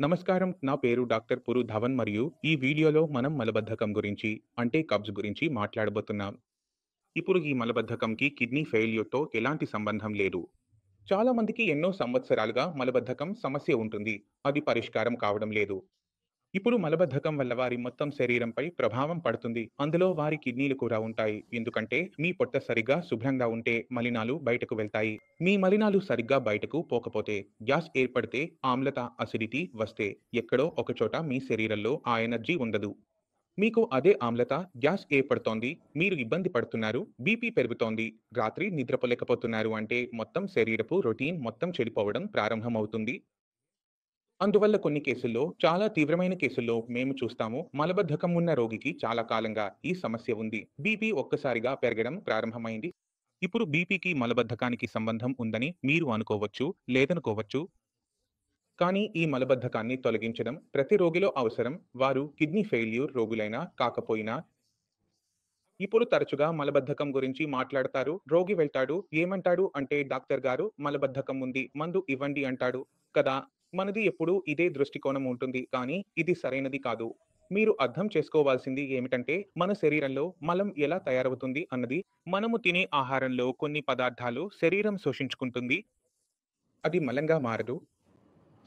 నమస్కారం. నా పేరు డాక్టర్ పురు ధవన్ మరియు ఈ వీడియోలో మనం మలబద్ధకం గురించి అంటే కబ్జ్ గురించి మాట్లాడబోతున్నాం. ఇప్పుడు ఈ మలబద్ధకంకి కిడ్నీ ఫెయిల్యూర్‌తో ఎలాంటి సంబంధం లేదు. చాలా మందికి ఎన్నో సంవత్సరాలుగా మలబద్ధకం సమస్య ఉంటుంది. అది పరిష్కారం కావడం లేదు. ఇప్పుడు మలబద్ధకం వల్ల వారి మొత్తం శరీరంపై ప్రభావం పడుతుంది. అందులో వారి కిడ్నీలు కూడా ఉంటాయి. ఎందుకంటే మీ పొట్ట సరిగ్గా శుభ్రంగా ఉంటే మలినాలు బయటకు వెళ్తాయి. మీ మలినాలు సరిగ్గా బయటకు పోకపోతే గ్యాస్ ఏర్పడితే ఆమ్లత అసిడిటీ వస్తే ఎక్కడో ఒకచోట మీ శరీరంలో ఆ ఎనర్జీ ఉండదు. మీకు అదే ఆమ్లత గ్యాస్ ఏర్పడుతోంది. మీరు ఇబ్బంది పడుతున్నారు. బీపీ పెరుగుతోంది. రాత్రి నిద్రపోలేకపోతున్నారు అంటే మొత్తం శరీరపు రొటీన్ మొత్తం చెడిపోవడం ప్రారంభమవుతుంది. అందువల్ల కొన్ని కేసుల్లో, చాలా తీవ్రమైన కేసుల్లో మేము చూస్తాము మలబద్ధకం ఉన్న రోగికి చాలా కాలంగా ఈ సమస్య ఉంది. బీపీ ఒక్కసారిగా పెరగడం ప్రారంభమైంది. ఇప్పుడు బీపీకి మలబద్ధకానికి సంబంధం ఉందని మీరు అనుకోవచ్చు, లేదనుకోవచ్చు. కానీ ఈ మలబద్ధకాన్ని తొలగించడం ప్రతి రోగిలో అవసరం. వారు కిడ్నీ ఫెయిల్యూర్ రోగులైనా కాకపోయినా. ఇప్పుడు తరచుగా మలబద్ధకం గురించి మాట్లాడతారు. రోగి వెళ్తాడు. ఏమంటాడు అంటే డాక్టర్ గారు మలబద్ధకం ఉంది. మందు ఇవ్వండి అంటాడు కదా! మనది ఎప్పుడూ ఇదే దృష్టికోణం ఉంటుంది. కానీ ఇది సరైనది కాదు. మీరు అర్థం చేసుకోవాల్సింది ఏమిటంటే మన శరీరంలో మలం ఎలా తయారవుతుంది అన్నది. మనము తినే ఆహారంలో కొన్ని పదార్థాలు శరీరం శోషించుకుంటుంది. అది మలంగా మారదు.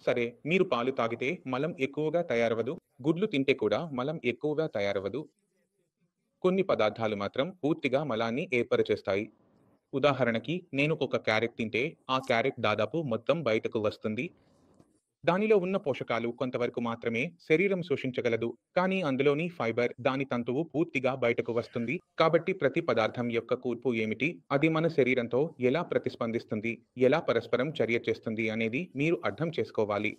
సరే, మీరు పాలు తాగితే మలం ఎక్కువగా తయారవ్వదు. గుడ్లు తింటే కూడా మలం ఎక్కువగా తయారవ్వదు. కొన్ని పదార్థాలు మాత్రం పూర్తిగా మలాన్ని ఏర్పరచేస్తాయి. ఉదాహరణకి నేను ఒక క్యారెట్ తింటే ఆ క్యారెట్ దాదాపు మొత్తం బయటకు వస్తుంది. దానిలో ఉన్న పోషకాలు కొంతవరకు మాత్రమే శరీరం శోషించగలదు. కానీ అందులోని ఫైబర్, దాని తంతువు పూర్తిగా బయటకు వస్తుంది. కాబట్టి ప్రతి పదార్థం యొక్క కూర్పు ఏమిటి, అది మన శరీరంతో ఎలా ప్రతిస్పందిస్తుంది, ఎలా పరస్పరం చర్య చేస్తుంది అనేది మీరు అర్థం చేసుకోవాలి.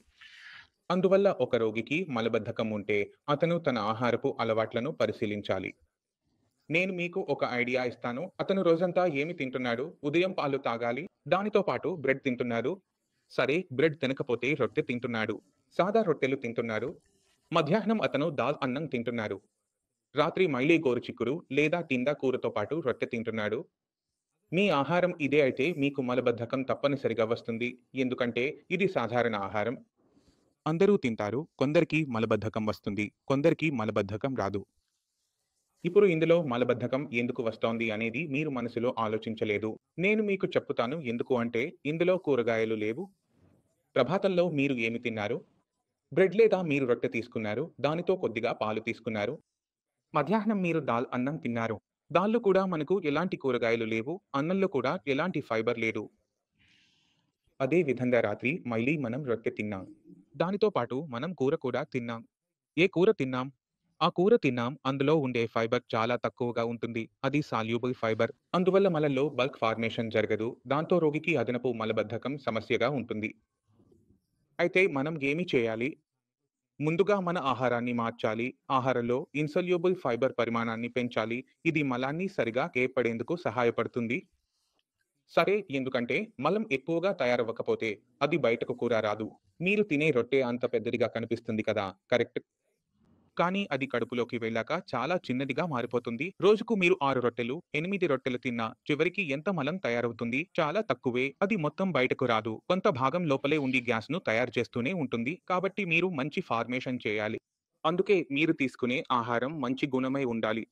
అందువల్ల ఒక రోగికి మలబద్ధకం ఉంటే అతను తన ఆహారపు అలవాట్లను పరిశీలించాలి. నేను మీకు ఒక ఐడియా ఇస్తాను. అతను రోజంతా ఏమి తింటున్నాడు? ఉదయం పాలు తాగాలి. దానితో పాటు బ్రెడ్ తింటున్నాడు. సరే, బ్రెడ్ తినకపోతే రొట్టె తింటున్నాడు. సాదా రొట్టెలు తింటున్నారు. మధ్యాహ్నం అతను దాల్ అన్నం తింటున్నాడు. రాత్రి మళ్ళీ గోరుచిక్కుడు లేదా టిండా కూరతో పాటు రొట్టె తింటున్నాడు. మీ ఆహారం ఇదే అయితే మీకు మలబద్ధకం తప్పనిసరిగా వస్తుంది. ఎందుకంటే ఇది సాధారణ ఆహారం. అందరూ తింటారు. కొందరికి మలబద్ధకం వస్తుంది. కొందరికి మలబద్ధకం రాదు. ఇప్పుడు ఇందులో మలబద్ధకం ఎందుకు వస్తోంది అనేది మీరు మనసులో ఆలోచించలేదు. నేను మీకు చెప్పుతాను ఎందుకు అంటే ఇందులో కూరగాయలు లేవు. ప్రభాతంలో మీరు ఏమి తిన్నారు? బ్రెడ్ లేదా మీరు రొట్టె తీసుకున్నారు. దానితో కొద్దిగా పాలు తీసుకున్నారు. మధ్యాహ్నం మీరు దాల్ అన్నం తిన్నారు. దాల్లో కూడా మనకు ఎలాంటి కూరగాయలు లేవు. అన్నంలో కూడా ఎలాంటి ఫైబర్ లేదు. అదే విధంగా రాత్రి మళ్ళీ మనం రొట్టె తిన్నాం. దానితో పాటు మనం కూర కూడా తిన్నాం. ఏ కూర తిన్నాం? ఆ కూర తిన్నాం. అందులో ఉండే ఫైబర్ చాలా తక్కువగా ఉంటుంది. అది సాల్యుబుల్ ఫైబర్. అందువల్ల మలంలో బల్క్ ఫార్మేషన్ జరగదు. దాంతో రోగికి అదనపు మలబద్ధకం సమస్యగా ఉంటుంది. అయితే మనం ఏమి చేయాలి? ముందుగా మన ఆహారాన్ని మార్చాలి. ఆహారంలో ఇన్సల్యుబుల్ ఫైబర్ పరిమాణాన్ని పెంచాలి. ఇది మలాన్ని సరిగా ఏర్పడేందుకు సహాయపడుతుంది. సరే, ఎందుకంటే మలం ఎక్కువగా తయారవ్వకపోతే అది బయటకు కూడా రాదు. మీరు తినే రొట్టె అంత పెద్దదిగా కనిపిస్తుంది కదా! కరెక్ట్. కానీ అది కడుపులోకి వెళ్ళాక చాలా చిన్నదిగా మారిపోతుంది. రోజుకు మీరు 6 రొట్టెలు, 8 రొట్టెలు తిన్నా చివరికి ఎంత మలం తయారవుతుంది? చాలా తక్కువే. అది మొత్తం బయటకు రాదు. కొంత భాగం లోపలే ఉండి గ్యాస్‌ను తయారు చేస్తూనే ఉంటుంది. కాబట్టి మీరు మంచి ఫార్మేషన్ చేయాలి. అందుకే మీరు తీసుకునే ఆహారం మంచి గుణమై ఉండాలి.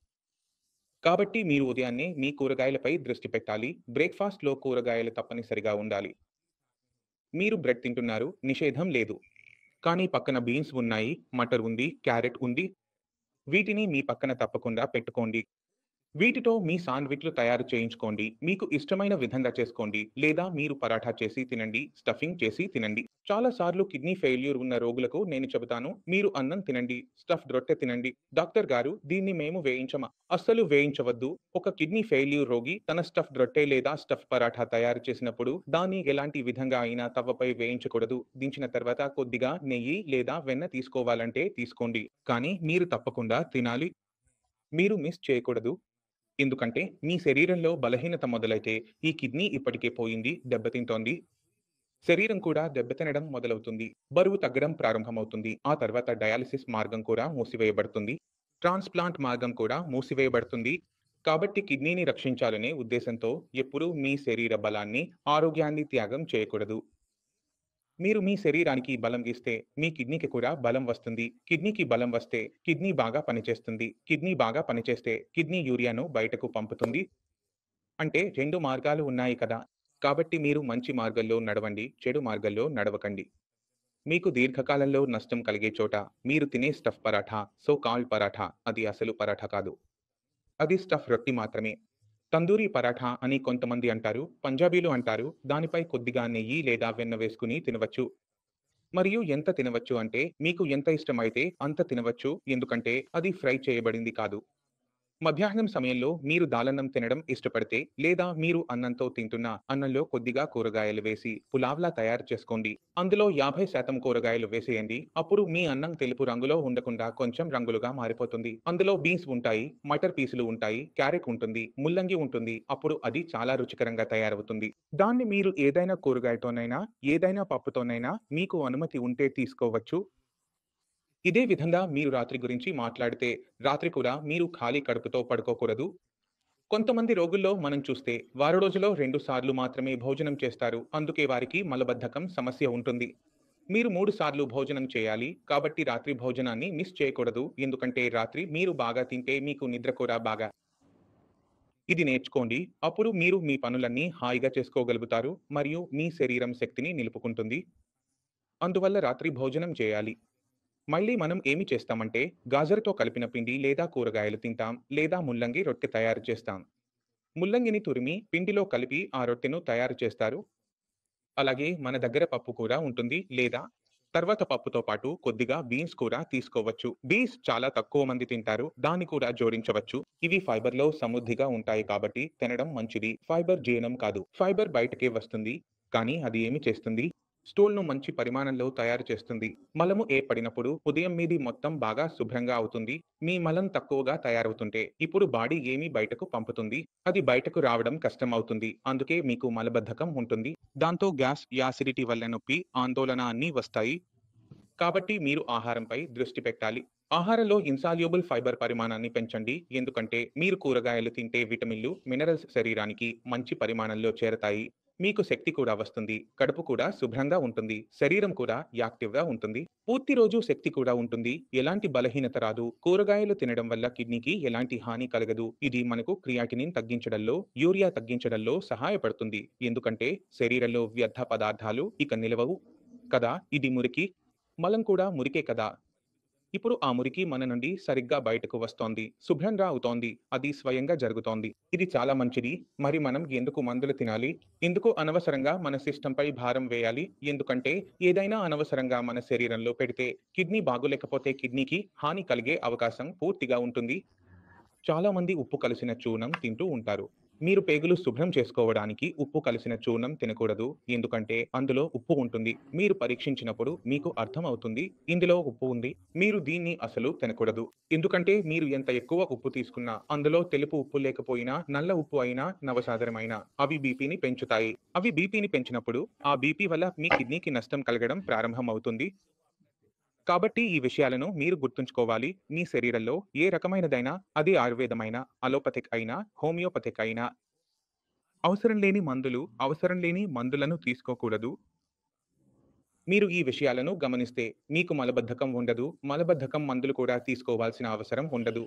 కాబట్టి మీరు ఉదయాన్నే మీ కూరగాయలపై దృష్టి పెట్టాలి. బ్రేక్‌ఫాస్ట్‌లో కూరగాయలు తప్పనిసరిగా ఉండాలి. మీరు బ్రెడ్ తింటున్నారు, నిషేధం లేదు. కానీ పక్కన బీన్స్ ఉన్నాయి, మటర్ ఉంది, క్యారెట్ ఉంది. వీటిని మీ పక్కన తప్పకుండా పెట్టుకోండి. వీటితో మీ శాండ్‌విచ్‌లు తయారు చేయించుకోండి. మీకు ఇష్టమైన విధంగా చేసుకోండి. లేదా మీరు పరాఠా చేసి తినండి. స్టఫింగ్ చేసి తినండి. చాలా సార్లు కిడ్నీ ఫెయిల్యూర్ ఉన్న రోగులకు నేను చెబుతాను, మీరు అన్నం తినండి. స్టఫ్డ్ రొట్టె తినండి. డాక్టర్ గారు, దీన్ని మేము వేయించమా? అస్సలు వేయించవద్దు. ఒక కిడ్నీ ఫెయిల్యూర్ రోగి తన స్టఫ్డ్ రొట్టె లేదా స్టఫ్ పరాఠా తయారు చేసినప్పుడు దాన్ని ఎలాంటి విధంగా అయినా తవ్వపై వేయించకూడదు. దించిన తర్వాత కొద్దిగా నెయ్యి లేదా వెన్న తీసుకోవాలంటే తీసుకోండి. కానీ మీరు తప్పకుండా తినాలి. మీరు మిస్ చేయకూడదు. ఎందుకంటే మీ శరీరంలో బలహీనత మొదలైతే ఈ కిడ్నీ ఇప్పటికే పోయింది, దెబ్బతింటోంది. శరీరం కూడా దెబ్బతినడం మొదలవుతుంది. బరువు తగ్గడం ప్రారంభమవుతుంది. ఆ తర్వాత డయాలిసిస్ మార్గం కూడా మూసివేయబడుతుంది. ట్రాన్స్‌ప్లాంట్ మార్గం కూడా మూసివేయబడుతుంది. కాబట్టి కిడ్నీని రక్షించాలనే ఉద్దేశంతో ఎప్పుడూ మీ శరీర బలాన్ని, ఆరోగ్యాన్ని త్యాగం చేయకూడదు. మీరు మీ శరీరానికి బలం ఇస్తే మీ కిడ్నీకి కూడా బలం వస్తుంది. కిడ్నీకి బలం వస్తే కిడ్నీ బాగా పనిచేస్తుంది. కిడ్నీ బాగా పనిచేస్తే కిడ్నీ యూరియాను బయటకు పంపుతుంది. అంటే 2 మార్గాలు ఉన్నాయి కదా! కాబట్టి మీరు మంచి మార్గంలో నడవండి. చెడు మార్గంలో నడవకండి. మీకు దీర్ఘకాలంలో నష్టం కలిగే చోట మీరు తినే stuff paratha, so called paratha అది అసలు పరాఠా కాదు. అది స్టఫ్ రొట్టి మాత్రమే. తందూరి పరాఠా అని కొంతమంది అంటారు. పంజాబీలు అంటారు. దానిపై కొద్దిగా నెయ్యి లేదా వెన్న వేసుకొని తినవచ్చు. మరియు ఎంత తినవచ్చు అంటే మీకు ఎంత ఇష్టమైతే అంత తినవచ్చు. ఎందుకంటే అది ఫ్రై చేయబడింది కాదు. మధ్యాహ్నం సమయంలో మీరు దాలన్నం తినడం ఇష్టపడితే లేదా మీరు అన్నంతో తింటున్న అన్నంలో కొద్దిగా కూరగాయలు వేసి పులావ్‌లా తయారు చేసుకోండి. అందులో 50% కూరగాయలు వేసేయండి. అప్పుడు మీ అన్నం తెలుపు రంగులో ఉండకుండా కొంచెం రంగులుగా మారిపోతుంది. అందులో బీన్స్ ఉంటాయి, మటర్ పీసులు ఉంటాయి, క్యారెట్ ఉంటుంది, ముల్లంగి ఉంటుంది. అప్పుడు అది చాలా రుచికరంగా తయారవుతుంది. దాన్ని మీరు ఏదైనా కూరగాయతోనైనా, ఏదైనా పప్పుతోనైనా మీకు అనుమతి ఉంటే తీసుకోవచ్చు. ఇదే విధంగా మీరు రాత్రి గురించి మాట్లాడితే, రాత్రి కూడా మీరు ఖాళీ కడుపుతో పడుకోకూడదు. కొంతమంది రోగుల్లో మనం చూస్తే, వారం రోజులో 2 సార్లు మాత్రమే భోజనం చేస్తారు. అందుకే వారికి మలబద్ధకం సమస్య ఉంటుంది. మీరు 3 సార్లు భోజనం చేయాలి. కాబట్టి రాత్రి భోజనాన్ని మిస్ చేయకూడదు. ఎందుకంటే రాత్రి మీరు బాగా తింటే మీకు నిద్ర కూడా బాగా ఇది నేర్చుకోండి. అప్పుడు మీరు మీ పనులన్నీ హాయిగా చేసుకోగలుగుతారు మరియు మీ శరీరం శక్తిని నిలుపుకుంటుంది. అందువల్ల రాత్రి భోజనం చేయాలి. మళ్ళీ మనం ఏమి చేస్తామంటే, గాజరుతో కలిపిన పిండి లేదా కూరగాయలు తింటాం, లేదా ముల్లంగి రొట్టె తయారు చేస్తాం. ముల్లంగిని తురిమి పిండిలో కలిపి ఆ రొట్టెను తయారు చేస్తారు. అలాగే మన దగ్గర పప్పు కూర ఉంటుంది లేదా తర్వాత పప్పుతో పాటు కొద్దిగా బీన్స్ కూర తీసుకోవచ్చు. బీన్స్ చాలా తక్కువ మంది తింటారు. దాన్ని కూడా జోడించవచ్చు. ఇవి ఫైబర్‌లో సమృద్ధిగా ఉంటాయి కాబట్టి తినడం మంచిది. ఫైబర్ జీర్ణం కాదు. ఫైబర్ బయటకే వస్తుంది. కానీ అది ఏమి చేస్తుంది? స్టూల్‌ను మంచి పరిమాణంలో తయారు చేస్తుంది. మలము ఏర్పడినప్పుడు ఉదయం మీది మొత్తం బాగా శుభ్రంగా అవుతుంది. మీ మలం తక్కువగా తయారవుతుంటే ఇప్పుడు బాడీ ఏమి బయటకు పంపుతుంది. అది బయటకు రావడం కష్టం అవుతుంది. అందుకే మీకు మలబద్ధకం ఉంటుంది. దాంతో గ్యాస్, యాసిడిటీ వల్ల నొప్పి, ఆందోళన అన్నీ వస్తాయి. కాబట్టి మీరు ఆహారంపై దృష్టి పెట్టాలి. ఆహారంలో ఇన్సాల్యుబుల్ ఫైబర్ పరిమాణాన్ని పెంచండి. ఎందుకంటే మీరు కూరగాయలు తింటే విటమిన్లు, మినరల్స్ శరీరానికి మంచి పరిమాణంలో చేరతాయి. మీకు శక్తి కూడా వస్తుంది. కడుపు కూడా శుభ్రంగా ఉంటుంది. శరీరం కూడా యాక్టివ్‌గా ఉంటుంది. పూర్తి రోజు శక్తి కూడా ఉంటుంది. ఎలాంటి బలహీనత రాదు. కూరగాయలు తినడం వల్ల కిడ్నీకి ఎలాంటి హాని కలగదు. ఇది మనకు క్రియాటినిన్ తగ్గించడంలో, యూరియా తగ్గించడంలో సహాయపడుతుంది. ఎందుకంటే శరీరంలో వ్యర్థ పదార్థాలు ఇక నిలవవు కదా! ఇది మురికి. మలం కూడా మురికే కదా! ఇప్పుడు ఆ మురికి మన నుండి సరిగ్గా బయటకు వస్తోంది. శుభ్రంగా అవుతోంది. అది స్వయంగా జరుగుతోంది. ఇది చాలా మంచిది. మరి మనం ఎందుకు మందులు తినాలి? ఎందుకు అనవసరంగా మన సిస్టమ్‌పై భారం వేయాలి? ఎందుకంటే ఏదైనా అనవసరంగా మన శరీరంలో పెడితే కిడ్నీ బాగోలేకపోతే కిడ్నీకి హాని కలిగే అవకాశం పూర్తిగా ఉంటుంది. చాలా మంది ఉప్పు కలిసిన చూర్ణం తింటూ ఉంటారు. మీరు పేగులు శుభ్రం చేసుకోవడానికి ఉప్పు కలిసిన చూర్ణం తినకూడదు. ఎందుకంటే అందులో ఉప్పు ఉంటుంది. మీరు పరీక్షించినప్పుడు మీకు అర్థమవుతుంది. ఇందులో ఉప్పు ఉంది. మీరు దీన్ని అసలు తినకూడదు. ఎందుకంటే మీరు ఎంత ఎక్కువ ఉప్పు తీసుకున్నా అందులో తెలుపు ఉప్పు లేకపోయినా నల్ల ఉప్పు అయినా నవసాధారణమైన అవి బీపీని పెంచుతాయి. అవి బీపీని పెంచినప్పుడు ఆ బీపీ వల్ల మీ కిడ్నీకి నష్టం కలగడం ప్రారంభమవుతుంది. కాబట్టి ఈ విషయాలను మీరు గుర్తుంచుకోవాలి. మీ శరీరంలో ఏ రకమైనదైనా అది ఆయుర్వేదమైన, అలోపతిక్ అయినా, హోమియోపతిక్ అయినా అవసరం లేని మందులను తీసుకోకూడదు. మీరు ఈ విషయాలను గమనిస్తే మీకు మలబద్ధకం ఉండదు. మలబద్ధకం మందులు కూడా తీసుకోవాల్సిన అవసరం ఉండదు.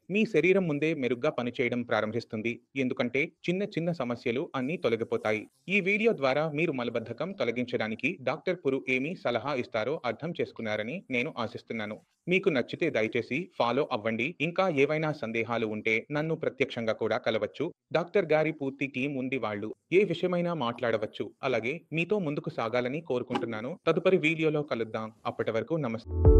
మీ శరీరం ముందే మెరుగ్గా పనిచేయడం ప్రారంభిస్తుంది. ఎందుకంటే చిన్న చిన్న సమస్యలు అన్నీ తొలగిపోతాయి. ఈ వీడియో ద్వారా మీరు మలబద్ధకం తొలగించడానికి డాక్టర్ పురు ఏమి సలహా ఇస్తారో అర్థం చేసుకున్నారని నేను ఆశిస్తున్నాను. మీకు నచ్చితే దయచేసి ఫాలో అవ్వండి. ఇంకా ఏవైనా సందేహాలు ఉంటే నన్ను ప్రత్యక్షంగా కూడా కలవచ్చు. డాక్టర్ గారి పూర్తి టీం ఉంది వాళ్ళు. ఏ విషయమైనా మాట్లాడవచ్చు. అలాగే మీతో ముందుకు సాగాలని కోరుకుంటున్నాను. తదుపరి వీడియోలో కలుద్దాం. అప్పటి వరకు నమస్తే.